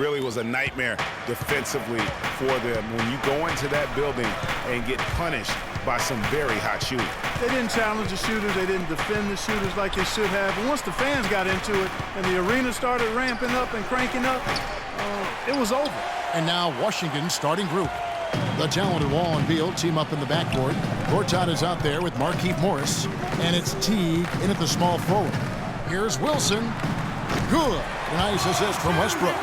really was a nightmare defensively for them when you go into that building and get punished by some very hot shooting. They didn't challenge the shooters. They didn't defend the shooters like they should have. And once the fans got into it and the arena started ramping up and cranking up, it was over. And now Washington's starting group. The talented Wall and Beal team up in the backcourt. Gortat is out there with Markieff Morris. And it's Teague in at the small forward. Here's Wilson. Good. Nice assist from Westbrook.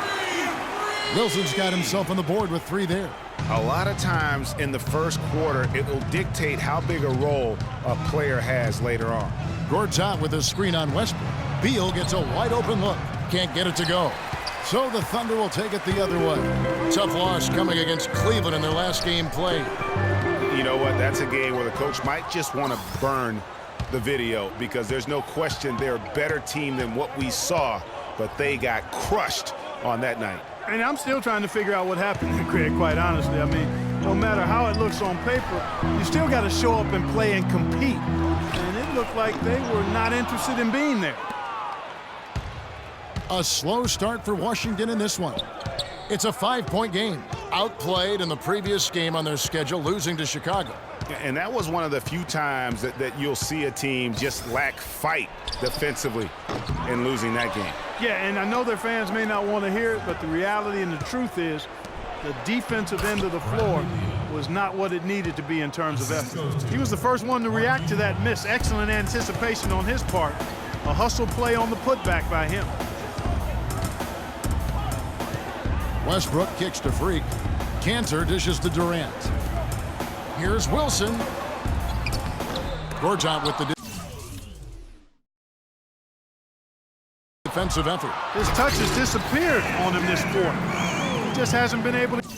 Wilson's got himself on the board with 3 there. A lot of times in the first quarter, it will dictate how big a role a player has later on. Gortat with a screen on Westbrook. Beal gets a wide open look. Can't get it to go. So the Thunder will take it the other way. Tough loss coming against Cleveland in their last game played. You know what? That's a game where the coach might just want to burn the video because there's no question they're a better team than what we saw, but they got crushed on that night. And I'm still trying to figure out what happened there, Craig, quite honestly. I mean, no matter how it looks on paper, you still got to show up and play and compete. And it looked like they were not interested in being there. A slow start for Washington in this one. It's a 5-point game. Outplayed in the previous game on their schedule, losing to Chicago. And that was one of the few times that you'll see a team just lack fight defensively in losing that game. Yeah, and I know their fans may not want to hear it, but the reality and the truth is the defensive end of the floor was not what it needed to be in terms of effort. He was the first one to react to that miss. Excellent anticipation on his part. A hustle play on the putback by him. Westbrook kicks to Freak. Cantor dishes to Durant. Here's Wilson. Gortat with the defensive effort. His touch has disappeared on him this quarter. He just hasn't been able to